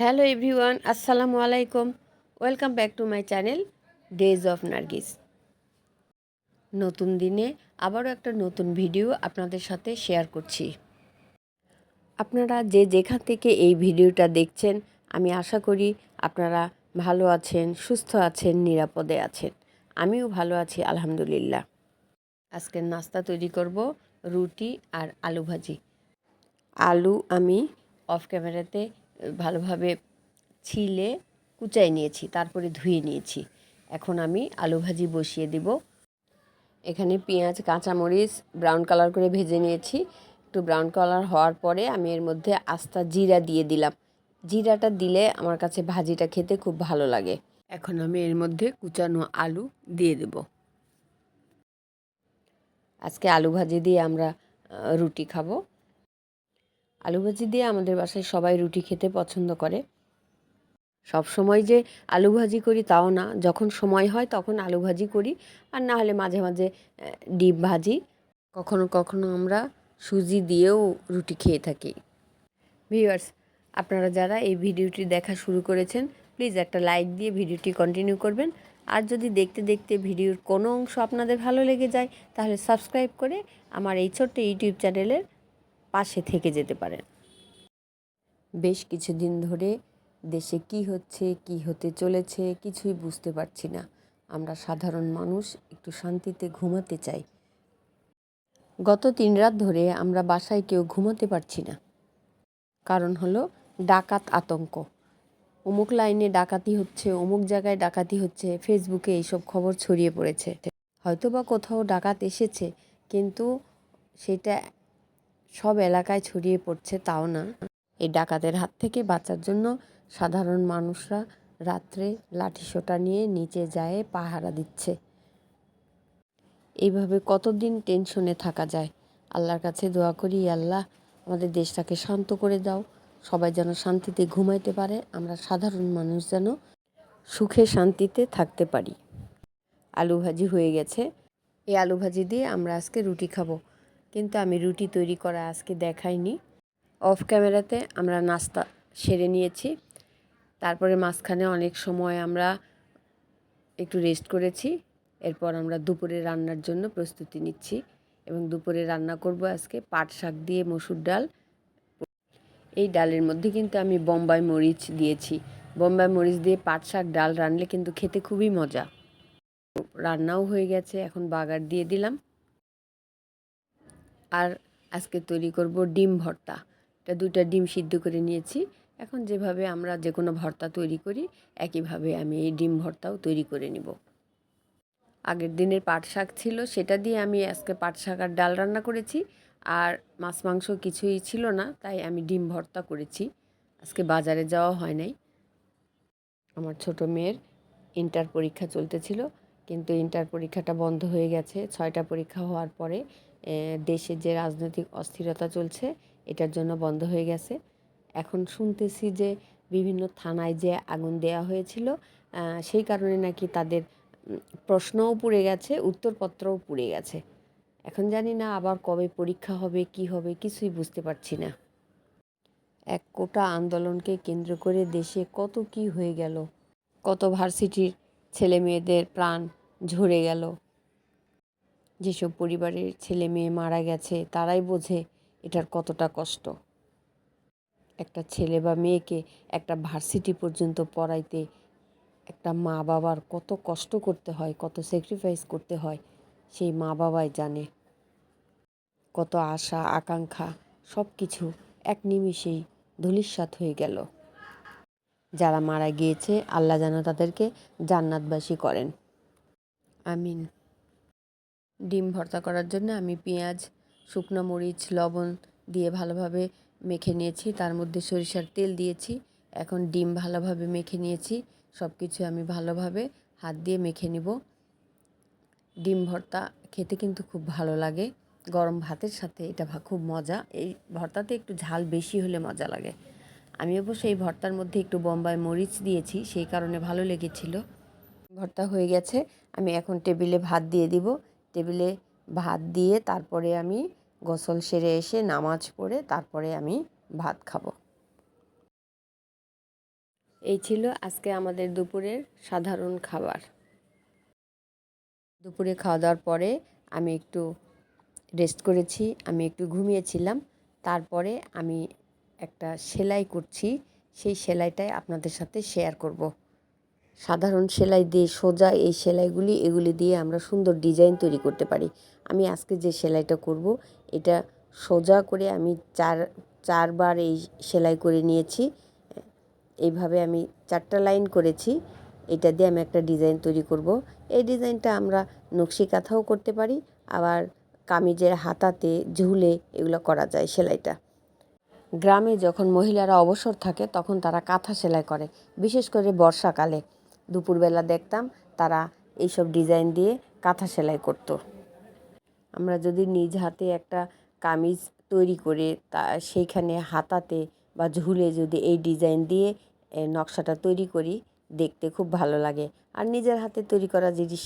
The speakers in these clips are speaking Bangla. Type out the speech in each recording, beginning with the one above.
হ্যালো এভরিওয়ান, আসসালামু আলাইকুম। Welcome back to my channel days of Nargis. নতুন দিনে আবারও একটা নতুন ভিডিও আপনাদের সাথে শেয়ার করছি। আপনারা যে যেখান থেকে এই ভিডিওটা দেখছেন, আমি আশা করি আপনারা ভালো আছেন, সুস্থ আছেন, নিরাপদে আছেন। আমিও ভালো আছি আলহামদুলিল্লাহ। আজকের নাস্তা তৈরি করব রুটি আর আলু ভাজি। আলু আমি অফ ক্যামেরাতে ভালোভাবে ছিলে কুচাই নিয়েছি, তারপরে ধুয়ে নিয়েছি। এখন আমি আলু ভাজি বসিয়ে দিব। এখানে পেঁয়াজ কাঁচামরিচ ব্রাউন কালার করে ভেজে নিয়েছি। একটু ব্রাউন কালার হওয়ার পরে আমি এর মধ্যে আস্তা জিরা দিয়ে দিলাম। জিরাটা দিলে আমার কাছে ভাজিটা খেতে খুব ভালো লাগে। এখন আমি এর মধ্যে কুচানো আলু দিয়ে দেব। আজকে আলু ভাজি দিয়ে আমরা রুটি খাবো। আলু ভাজি দিয়ে আমাদের বাসায় সবাই রুটি খেতে পছন্দ করে। সব সময় যে আলু ভাজি করি তাও না, যখন সময় হয় তখন আলু ভাজি করি, আর না হলে মাঝে মাঝে ডিম ভাজি। কখনো কখনো আমরা সুজি দিয়েও রুটি খেয়ে থাকি। ভিউয়ার্স, আপনারা যারা এই ভিডিওটি দেখা শুরু করেছেন, প্লিজ একটা লাইক দিয়ে ভিডিওটি কন্টিনিউ করবেন। আর যদি দেখতে দেখতে ভিডিওর কোনো অংশ আপনাদের ভালো লেগে যায়, তাহলে সাবস্ক্রাইব করে আমার এই ছোট্ট ইউটিউব চ্যানেলের পাশে থেকে যেতে পারেন। বেশ কিছুদিন ধরে দেশে কি হচ্ছে, কি হতে চলেছে কিছুই বুঝতে পারছি না। আমরা সাধারণ মানুষ একটু শান্তিতে ঘুমাতে চাই। গত 3 রাত ধরে আমরা বাসায় কেউ ঘুমাতে পারছি না। কারণ হলো ডাকাত আতঙ্ক। অমুক লাইনে ডাকাতি হচ্ছে, অমুক জায়গায় ডাকাতি হচ্ছে, ফেসবুকে এইসব খবর ছড়িয়ে পড়েছে। হয়তো বা কোথাও ডাকাত এসেছে, কিন্তু সেটা সব এলাকায় ছড়িয়ে পড়ছে তাও না। এই ডাকাতের হাত থেকে বাঁচার জন্য সাধারণ মানুষরা রাত্রে লাঠিসোঁটা নিয়ে নিচে যায় পাহারা দিচ্ছে। এইভাবে কতদিন টেনশনে থাকা যায়? আল্লাহর কাছে দোয়া করি, আল্লাহ আমাদের দেশটাকে শান্ত করে দাও, সবাই যেন শান্তিতে ঘুমাইতে পারে, আমরা সাধারণ মানুষ যেন সুখে শান্তিতে থাকতে পারি। আলু ভাজি হয়ে গেছে। এই আলু ভাজি দিয়ে আমরা আজকে রুটি খাবো, কিন্তু আমি রুটি তৈরি করা আজকে দেখাইনি। অফ ক্যামেরাতে আমরা নাস্তা সেরে নিয়েছি। তারপরে মাঝখানে অনেক সময় আমরা একটু রেস্ট করেছি। এরপর আমরা দুপুরে রান্নার জন্য প্রস্তুতি নিচ্ছি, এবং দুপুরে রান্না করব আজকে পাট শাক দিয়ে মসুর ডাল। এই ডালের মধ্যে কিন্তু আমি বোম্বাই মরিচ দিয়েছি। বোম্বাই মরিচ দিয়ে পাট শাক ডাল রানলে কিন্তু খেতে খুবই মজা। রান্নাও হয়ে গেছে, এখন বাগার দিয়ে দিলাম। আর আজকে তৈরি করব ডিম ভর্তা। এটা 2টা ডিম সিদ্ধ করে নিয়েছি। এখন যেভাবে আমরা যে কোনো ভর্তা তৈরি করি, একইভাবে আমি এই ডিম ভর্তাও তৈরি করে নিব। আগের দিনের পাট শাক ছিল, সেটা দিয়ে আমি আজকে পাট শাক আর ডাল রান্না করেছি। আর মাছ মাংস কিছুই ছিল না, তাই আমি ডিম ভর্তা করেছি। আজকে বাজারে যাওয়া হয় নাই। আমার ছোট মেয়ের ইন্টার পরীক্ষা চলতেছিল, কিন্তু ইন্টার পরীক্ষাটা বন্ধ হয়ে গেছে। 6টা পরীক্ষা হওয়ার পরে দেশে যে রাজনৈতিক অস্থিরতা চলছে, এটার জন্য বন্ধ হয়ে গেছে। এখন শুনতেছি যে বিভিন্ন থানায় যে আগুন দেওয়া হয়েছিল, সেই কারণে নাকি তাদের প্রশ্নও পুড়ে গেছে, উত্তরপত্রও পুড়ে গেছে। এখন জানি না আবার কবে পরীক্ষা হবে, কি হবে কিছুই বুঝতে পারছি না। এক কোটা আন্দোলনকে কেন্দ্র করে দেশে কত কি হয়ে গেল, কত ভার্সিটির ছেলে মেয়েদের প্রাণ ঝরে গেল। যেসব পরিবারের ছেলে মেয়ে মারা গেছে তারাই বোঝে এটার কতটা কষ্ট। একটা ছেলে বা মেয়েকে একটা ভার্সিটি পর্যন্ত পড়াইতে একটা মা বাবার কত কষ্ট করতে হয়, কত স্যাক্রিফাইস করতে হয়, সেই মা বাবাই জানে। কত আশা আকাঙ্ক্ষা সব কিছু এক নিমিষেই ধূলিসাৎ হয়ে গেল। যারা মারা গিয়েছে, আল্লাহ যেন তাদেরকে জান্নাতবাসী করেন, আমিন। ডিম ভর্তা করার জন্য আমি পেঁয়াজ, শুকনো মরিচ, লবণ দিয়ে ভালোভাবে মেখে নিয়েছি। তার মধ্যে সরিষার তেল দিয়েছি। এখন ডিম ভালোভাবে মেখে নিয়েছি। সব কিছু আমি ভালোভাবে হাত দিয়ে মেখে নিব। ডিম ভর্তা খেতে কিন্তু খুব ভালো লাগে, গরম ভাতের সাথে এটা খুব মজা। এই ভর্তাতে একটু ঝাল বেশি হলে মজা লাগে। আমি অবশ্য এই ভর্তার মধ্যে একটু বোম্বাই মরিচ দিয়েছি, সেই কারণে ভালো লেগেছিল। ভর্তা হয়ে গেছে, আমি এখন টেবিলে ভাত দিয়ে দিব। টেবিলে ভাত দিয়ে তারপরে আমি গোসল সেরে এসে নামাজ পড়ে তারপরে আমি ভাত খাবো। এই ছিল আজকে আমাদের দুপুরের সাধারণ খাবার। দুপুরে খাওয়া দাওয়ার পরে আমি একটু রেস্ট করেছি, আমি একটু ঘুমিয়েছিলাম। তারপরে আমি একটা সেলাই করছি, সেই সেলাইটাই আপনাদের সাথে শেয়ার করব। সাধারণ সেলাই দিয়ে সোজা এই সেলাইগুলি, এগুলি দিয়ে আমরা সুন্দর ডিজাইন তৈরি করতে পারি। আমি আজকে যে সেলাইটা করব, এটা সোজা করে আমি চারবার এই সেলাই করে নিয়েছি। এইভাবে আমি 4টা লাইন করেছি। এটা দিয়ে আমি একটা ডিজাইন তৈরি করব। এই ডিজাইনটা আমরা নকশি কাঁথাও করতে পারি, আবার কামিজের হাতাতে ঝুলে এগুলো করা যায় সেলাইটা। গ্রামে যখন মহিলারা অবসর থাকে তখন তারা কাঁথা সেলাই করে, বিশেষ করে বর্ষাকালে। দুপুরবেলা দেখতাম তারা এইসব ডিজাইন দিয়ে কাঁথা সেলাই করত। আমরা যদি নিজ হাতে একটা কামিজ তৈরি করে সেইখানে হাতাতে বা ঝুলে যদি এই ডিজাইন দিয়ে নকশাটা তৈরি করি, দেখতে খুব ভালো লাগে। আর নিজের হাতে তৈরি করা জিনিস,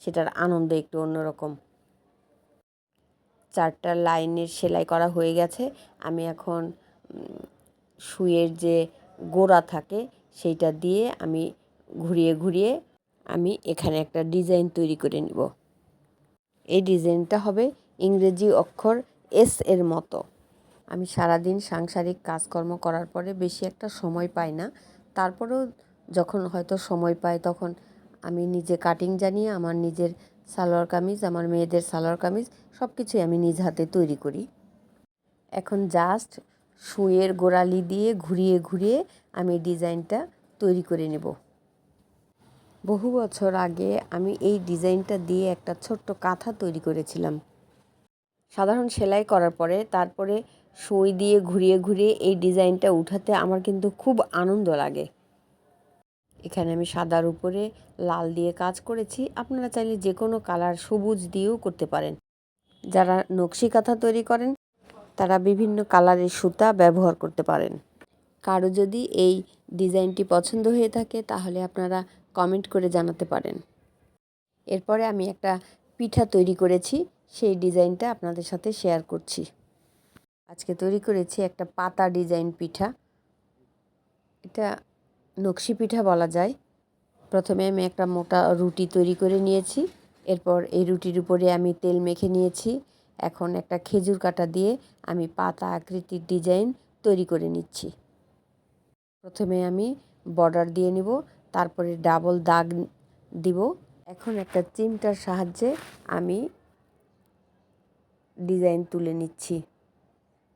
সেটার আনন্দ একটু অন্যরকম। 4টা লাইনের সেলাই করা হয়ে গেছে। আমি এখন সুইয়ের যে গোড়া থাকে সেইটা দিয়ে আমি ঘুরিয়ে ঘুরিয়ে আমি এখানে একটা ডিজাইন তৈরি করে নিব। এই ডিজাইনটা হবে ইংরেজি অক্ষর এস এর মতো। আমি সারাদিন সাংসারিক কাজকর্ম করার পরে বেশি একটা সময় পাই না, তারপরেও যখন হয়তো সময় পাই তখন আমি নিজে কাটিং জানিয়ে আমার নিজের সালোয়ার কামিজ, আমার মেয়েদের সালোয়ার কামিজ সব কিছুই আমি নিজ হাতে তৈরি করি। এখন জাস্ট সুইয়ের গোড়ালি দিয়ে ঘুরিয়ে ঘুরিয়ে আমি ডিজাইনটা তৈরি করে নেব। বহু বছর আগে আমি এই ডিজাইনটা দিয়ে একটা ছোট্ট কাঁথা তৈরি করেছিলাম। সাধারণ সেলাই করার পরে তারপরে সুই দিয়ে ঘুরিয়ে ঘুরিয়ে এই ডিজাইনটা উঠাতে আমার কিন্তু খুব আনন্দ লাগে। এখানে আমি সাদার উপরে লাল দিয়ে কাজ করেছি, আপনারা চাইলে যে কোনো কালার সবুজ দিয়েও করতে পারেন। যারা নকশি কাঁথা তৈরি করেন তারা বিভিন্ন কালারের সুতা ব্যবহার করতে পারেন। কারো যদি এই ডিজাইনটি পছন্দ হয়ে থাকে তাহলে আপনারা কমেন্ট করে জানাতে পারেন। এরপরে আমি একটা পিঠা তৈরি করেছি, সেই ডিজাইনটা আপনাদের সাথে শেয়ার করছি। আজকে তৈরি করেছি একটা পাতা ডিজাইন পিঠা। এটা নকশি পিঠা বলা যায়। প্রথমে আমি একটা মোটা রুটি তৈরি করে নিয়েছি, এরপর এই রুটির উপরে আমি তেল মেখে নিয়েছি। এখন একটা খেজুর কাঁটা দিয়ে আমি পাতা আকৃতির ডিজাইন তৈরি করে নিচ্ছি। প্রথমে আমি বর্ডার দিয়ে নিব, তারপরে ডাবল দাগ দিব। এখন একটা চিমটার সাহায্যে আমি ডিজাইন তুলে নিচ্ছি।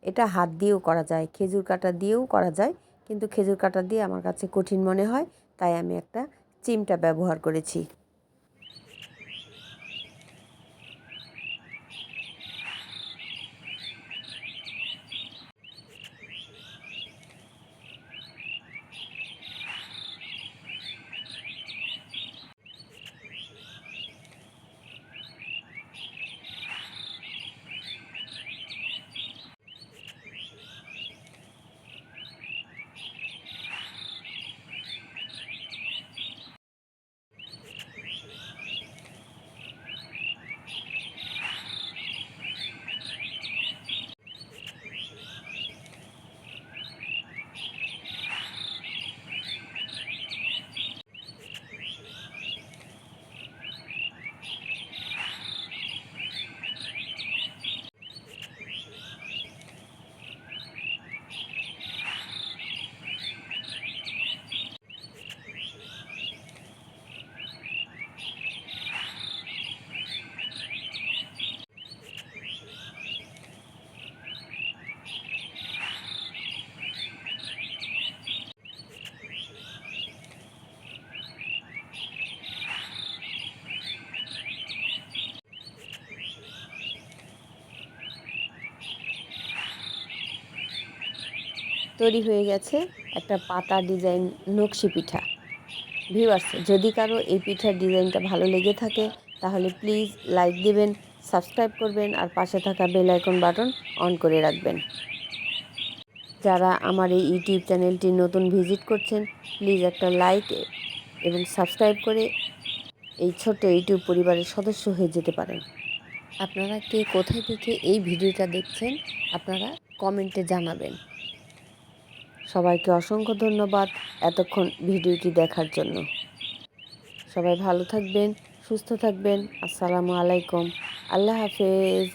এটা হাত দিয়েও করা যায়, খেজুর কাঁটা দিয়েও করা যায়, কিন্তু খেজুর কাঁটা দিয়ে আমার কাছে কঠিন মনে হয়, তাই আমি একটা চিমটা ব্যবহার করেছি। তৈরি হয়ে গেছে একটা পাতা ডিজাইন নকশি পিঠা। ভিউয়ার্স, যদি কারো এই পিঠার ডিজাইনটা ভালো লেগে থাকে তাহলে প্লিজ লাইক দিবেন, সাবস্ক্রাইব করবেন আর পাশে থাকা বেল আইকন বাটন অন করে রাখবেন। যারা আমার এই ইউটিউব চ্যানেলটি নতুন ভিজিট করছেন প্লিজ একটা লাইক এবং সাবস্ক্রাইব করে এই ছোট্ট ইউটিউব পরিবারের সদস্য হয়ে যেতে পারেন। আপনারা কে কোথায় থেকে এই ভিডিওটা দেখছেন আপনারা কমেন্টে জানাবেন। সবাইকে অসংখ্য ধন্যবাদ এতক্ষণ ভিডিওটি দেখার জন্য। সবাই ভালো থাকবেন, সুস্থ থাকবেন। আসসালামু আলাইকুম। আল্লাহ হাফেজ।